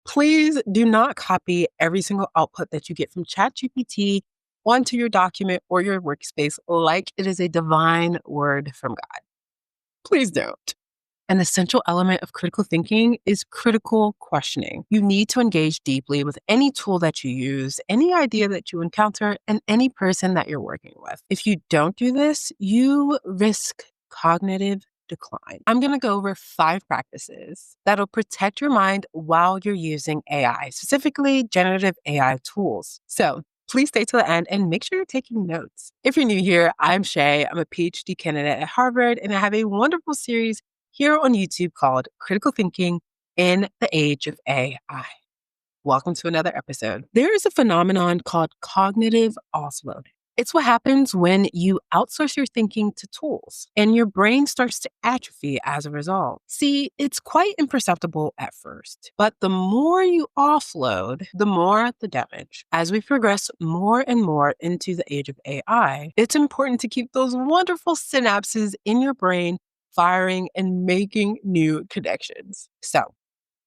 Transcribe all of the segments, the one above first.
Please do not copy every single output that you get from ChatGPT onto your document or your workspace like it is a divine word from God. Please don't. An essential element of critical thinking is critical questioning. You need to engage deeply with any tool that you use, any idea that you encounter, and any person that you're working with. If you don't do this, you risk cognitive decline. I'm going to go over 5 practices that'll protect your mind while you're using AI, specifically generative AI tools. So please stay till the end and make sure you're taking notes. If you're new here, I'm Shay. I'm a PhD candidate at Harvard, and I have a wonderful series here on YouTube called Critical Thinking in the Age of AI. Welcome to another episode. There is a phenomenon called cognitive offloading. It's what happens when you outsource your thinking to tools and your brain starts to atrophy as a result. See, it's quite imperceptible at first, but the more you offload, the more the damage. As we progress more and more into the age of AI, it's important to keep those wonderful synapses in your brain firing and making new connections. So,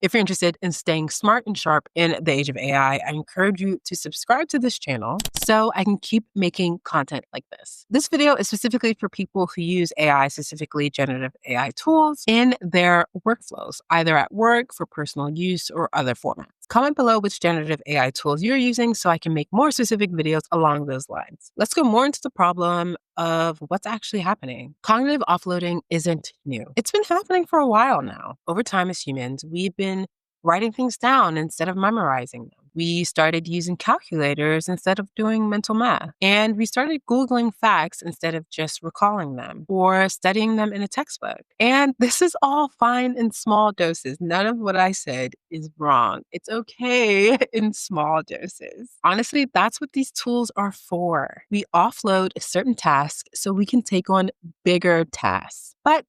if you're interested in staying smart and sharp in the age of AI, I encourage you to subscribe to this channel so I can keep making content like this. This video is specifically for people who use AI, specifically generative AI tools, in their workflows, either at work, for personal use, or other formats. Comment below which generative AI tools you're using so I can make more specific videos along those lines. Let's go more into the problem of what's actually happening. Cognitive offloading isn't new. It's been happening for a while now. Over time as humans, we've been writing things down instead of memorizing them. We started using calculators instead of doing mental math. And we started Googling facts instead of just recalling them or studying them in a textbook. And this is all fine in small doses. None of what I said is wrong. It's okay in small doses. Honestly, that's what these tools are for. We offload certain tasks so we can take on bigger tasks. But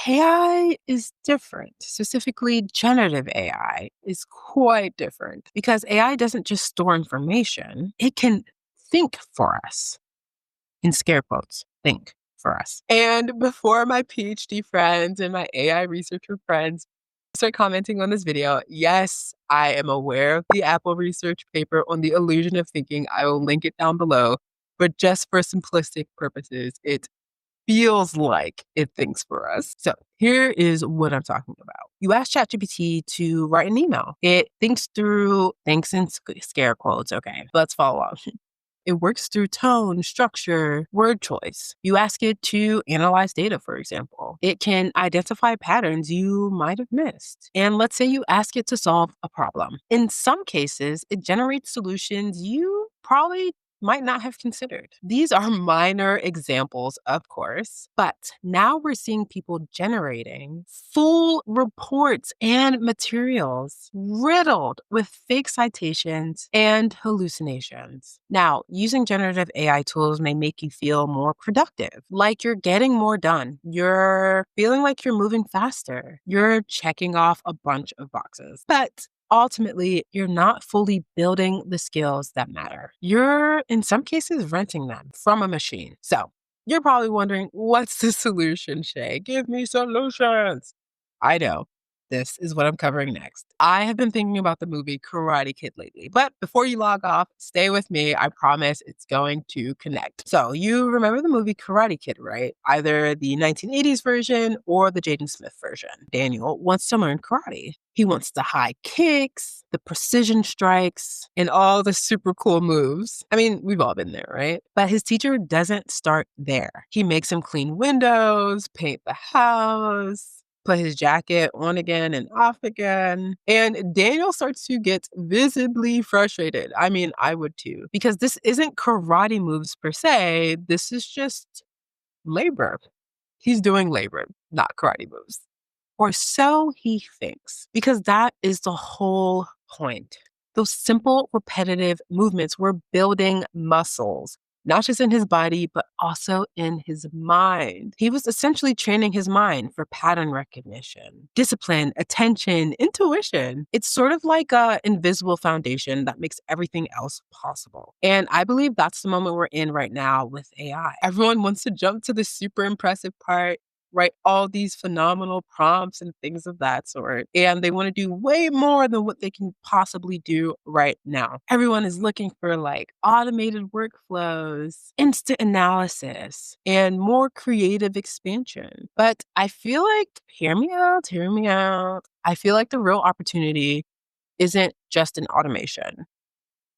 AI is different. Specifically, generative AI is quite different because AI doesn't just store information, it can think for us. In scare quotes, think for us. And before my PhD friends and my AI researcher friends start commenting on this video, yes, I am aware of the Apple research paper on the illusion of thinking. I will link it down below. But just for simplistic purposes, it feels like it thinks for us. So here is what I'm talking about. You ask ChatGPT to write an email. It thinks in scare quotes. Okay, let's follow along. It works through tone, structure, word choice. You ask it to analyze data, for example. It can identify patterns you might have missed. And let's say you ask it to solve a problem. In some cases, it generates solutions you probably might not have considered. These are minor examples, of course, but now we're seeing people generating full reports and materials riddled with fake citations and hallucinations. Now, using generative AI tools may make you feel more productive, like you're getting more done. You're feeling like you're moving faster. You're checking off a bunch of boxes. But ultimately, you're not fully building the skills that matter. You're, in some cases, renting them from a machine. So you're probably wondering, what's the solution, Shay? Give me solutions. I know. This is what I'm covering next. I have been thinking about the movie Karate Kid lately, but before you log off, stay with me. I promise it's going to connect. So you remember the movie Karate Kid, right? Either the 1980s version or the Jaden Smith version. Daniel wants to learn karate. He wants the high kicks, the precision strikes, and all the super cool moves. I mean, we've all been there, right? But his teacher doesn't start there. He makes him clean windows, paint the house, put his jacket on again and off again. And Daniel starts to get visibly frustrated. I mean, I would too, because this isn't karate moves per se. This is just labor. He's doing labor, not karate moves. Or so he thinks, because that is the whole point. Those simple, repetitive movements were building muscles, not just in his body, but also in his mind. He was essentially training his mind for pattern recognition, discipline, attention, intuition. It's sort of like an invisible foundation that makes everything else possible. And I believe that's the moment we're in right now with AI. Everyone wants to jump to the super impressive part. write all these phenomenal prompts and things of that sort. And they want to do way more than what they can possibly do right now. Everyone is looking for like automated workflows, instant analysis, and more creative expansion. But I feel like, hear me out. I feel like the real opportunity isn't just in automation.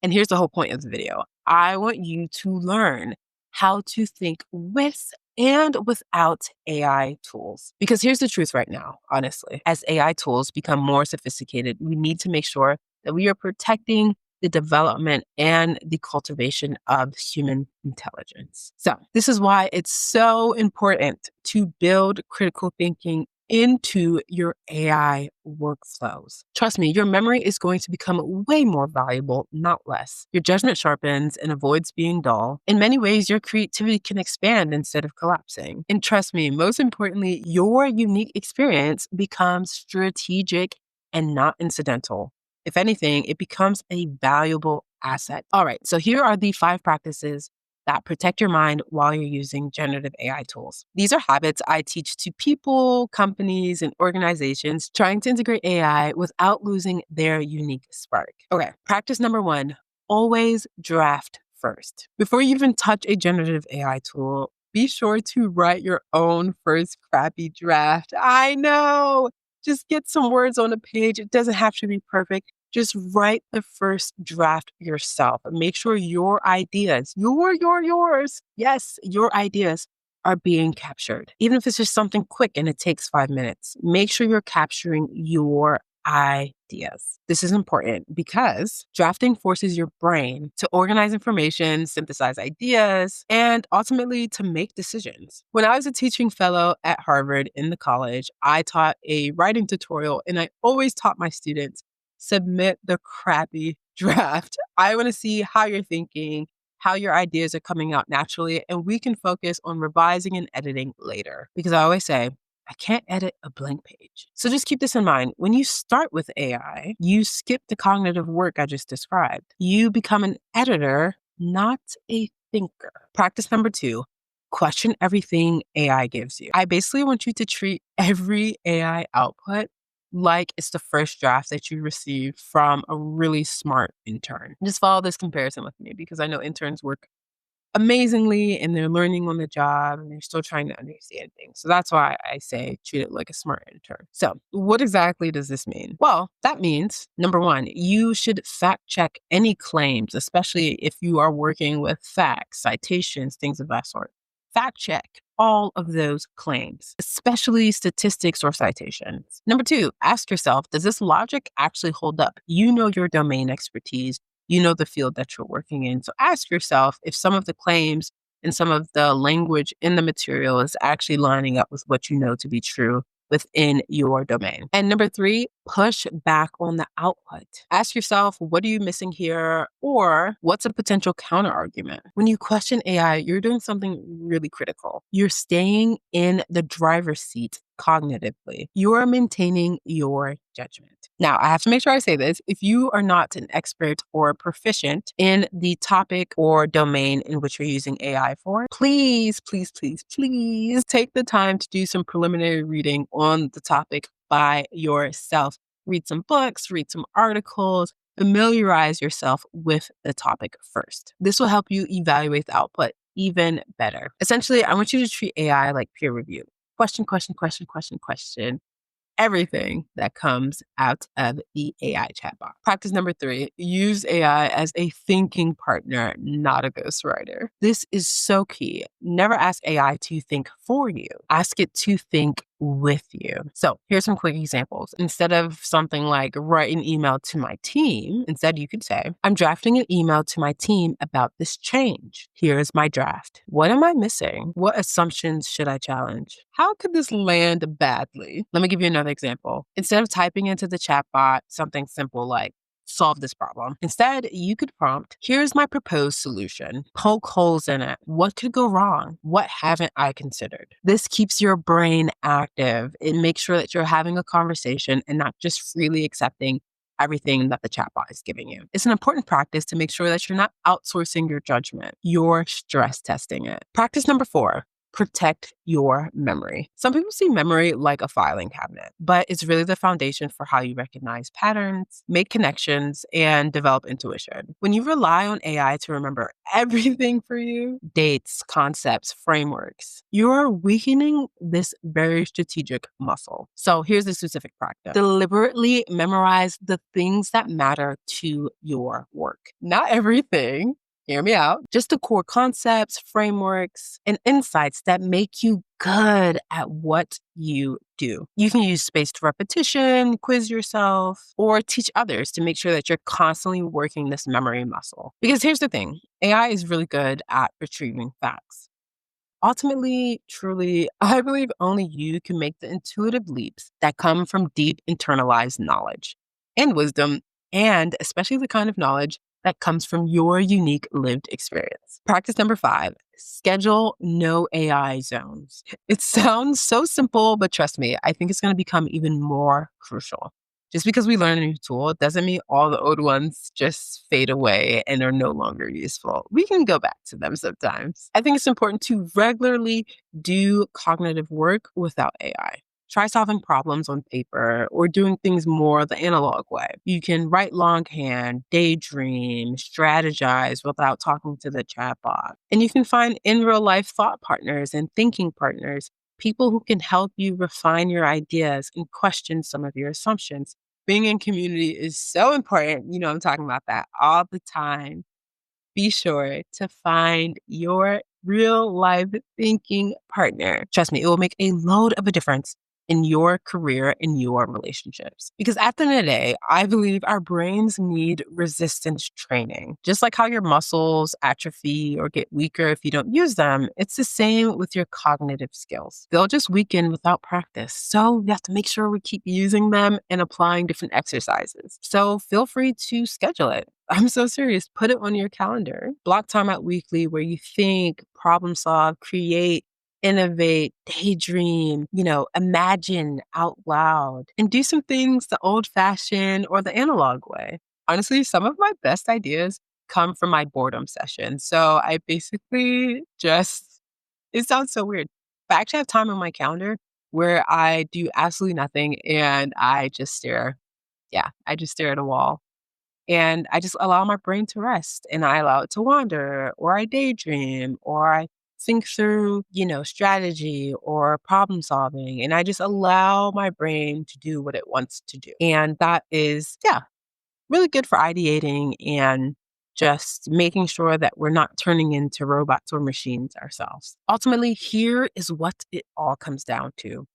And here's the whole point of the video. I want you to learn how to think with and without AI tools. Because here's the truth right now, honestly. As AI tools become more sophisticated, we need to make sure that we are protecting the development and the cultivation of human intelligence. So, this is why it's so important to build critical thinking into your AI workflows. Trust me, your memory is going to become way more valuable, not less. Your judgment sharpens and avoids being dull. In many ways, your creativity can expand instead of collapsing. And trust me, most importantly, your unique experience becomes strategic and not incidental. If anything, it becomes a valuable asset. All right, so here are the 5 practices that protect your mind while you're using generative AI tools. These are habits I teach to people, companies, and organizations trying to integrate AI without losing their unique spark. Okay, practice number 1, always draft first. Before you even touch a generative AI tool, be sure to write your own first crappy draft. I know! Just get some words on a page. It doesn't have to be perfect. Just write the first draft yourself. Make sure your ideas, yours, yes, your ideas are being captured. Even if it's just something quick and it takes 5 minutes, make sure you're capturing your ideas. This is important because drafting forces your brain to organize information, synthesize ideas, and ultimately to make decisions. When I was a teaching fellow at Harvard in the college, I taught a writing tutorial and I always taught my students submit the crappy draft. I want to see how you're thinking, how your ideas are coming out naturally, and we can focus on revising and editing later. Because I always say, I can't edit a blank page. So just keep this in mind. When you start with AI, you skip the cognitive work I just described. You become an editor, not a thinker. Practice number 2, question everything AI gives you. I basically want you to treat every AI output like it's the first draft that you received from a really smart intern. Just follow this comparison with me because I know interns work amazingly and they're learning on the job and they're still trying to understand things. So that's why I say treat it like a smart intern. So what exactly does this mean? Well, that means number 1, you should fact check any claims, especially if you are working with facts, citations, things of that sort. Fact check all of those claims, especially statistics or citations. Number 2, ask yourself, does this logic actually hold up? You know your domain expertise. You know the field that you're working in. So ask yourself if some of the claims and some of the language in the material is actually lining up with what you know to be true within your domain. And number 3, push back on the output. Ask yourself, what are you missing here? Or what's a potential counter argument? When you question AI, you're doing something really critical. You're staying in the driver's seat cognitively. You are maintaining your judgment. Now, I have to make sure I say this. If you are not an expert or proficient in the topic or domain in which you're using AI for, please, please, please, please take the time to do some preliminary reading on the topic by yourself. Read some books, read some articles, familiarize yourself with the topic first. This will help you evaluate the output even better. Essentially, I want you to treat AI like peer review. Question, question, question, question, question. Everything that comes out of the AI chatbot. Practice number 3, use AI as a thinking partner, not a ghostwriter. This is so key. Never ask AI to think for you. Ask it to think with you. So here's some quick examples. Instead of something like write an email to my team, instead you could say, I'm drafting an email to my team about this change. Here's my draft. What am I missing? What assumptions should I challenge? How could this land badly? Let me give you another example. Instead of typing into the chatbot something simple like, solve this problem. Instead, you could prompt, here's my proposed solution. Poke holes in it. What could go wrong? What haven't I considered? This keeps your brain active. It makes sure that you're having a conversation and not just freely accepting everything that the chatbot is giving you. It's an important practice to make sure that you're not outsourcing your judgment. You're stress testing it. Practice number 4, protect your memory. Some people see memory like a filing cabinet, but it's really the foundation for how you recognize patterns, make connections, and develop intuition. When you rely on AI to remember everything for you, dates, concepts, frameworks, you're weakening this very strategic muscle. So here's a specific practice. Deliberately memorize the things that matter to your work. Not everything, hear me out. Just the core concepts, frameworks, and insights that make you good at what you do. You can use spaced repetition, quiz yourself, or teach others to make sure that you're constantly working this memory muscle. Because here's the thing, AI is really good at retrieving facts. Ultimately, truly, I believe only you can make the intuitive leaps that come from deep internalized knowledge and wisdom, and especially the kind of knowledge that comes from your unique lived experience. Practice number 5, schedule no AI zones. It sounds so simple, but trust me, I think it's going to become even more crucial. Just because we learn a new tool doesn't mean all the old ones just fade away and are no longer useful. We can go back to them sometimes. I think it's important to regularly do cognitive work without AI. Try solving problems on paper or doing things more the analog way. You can write longhand, daydream, strategize without talking to the chatbot. And you can find in real life thought partners and thinking partners, people who can help you refine your ideas and question some of your assumptions. Being in community is so important. You know, I'm talking about that all the time. Be sure to find your real life thinking partner. Trust me, it will make a load of a difference in your career, in your relationships. Because at the end of the day, I believe our brains need resistance training. Just like how your muscles atrophy or get weaker if you don't use them, it's the same with your cognitive skills. They'll just weaken without practice. So you have to make sure we keep using them and applying different exercises. So feel free to schedule it. I'm so serious. Put it on your calendar. Block time out weekly where you think, problem solve, create, innovate, daydream, imagine out loud, and do some things the old fashioned or the analog way. Honestly, some of my best ideas come from my boredom sessions. So I basically just, it sounds so weird, but I actually have time on my calendar where I do absolutely nothing and I just stare. Yeah, I just stare at a wall and I just allow my brain to rest and I allow it to wander, or I daydream, or I think through, strategy or problem solving. And I just allow my brain to do what it wants to do. And that is, yeah, really good for ideating and just making sure that we're not turning into robots or machines ourselves. Ultimately, here is what it all comes down to.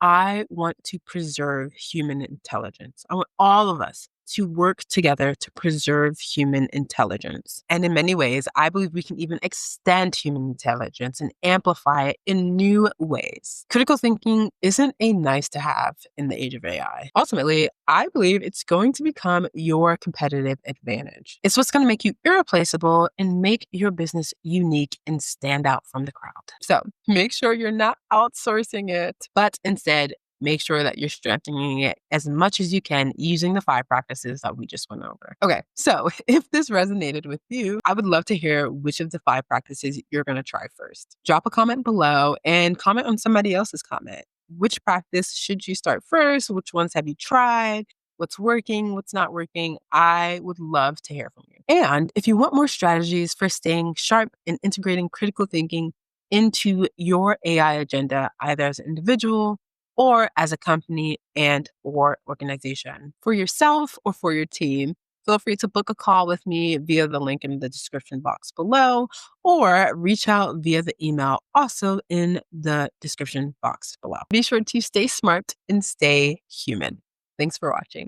I want to preserve human intelligence. I want all of us to work together to preserve human intelligence. And in many ways, I believe we can even extend human intelligence and amplify it in new ways. Critical thinking isn't a nice to have in the age of AI. Ultimately, I believe it's going to become your competitive advantage. It's what's going to make you irreplaceable and make your business unique and stand out from the crowd. So make sure you're not outsourcing it, but instead, make sure that you're strengthening it as much as you can using the 5 practices that we just went over. Okay, so if this resonated with you, I would love to hear which of the 5 practices you're going to try first. Drop a comment below and comment on somebody else's comment. Which practice should you start first? Which ones have you tried? What's working? What's not working? I would love to hear from you. And if you want more strategies for staying sharp and integrating critical thinking into your AI agenda, either as an individual or as a company and or organization, for yourself or for your team, feel free to book a call with me via the link in the description box below, or reach out via the email also in the description box below. Be sure to stay smart and stay human. Thanks for watching.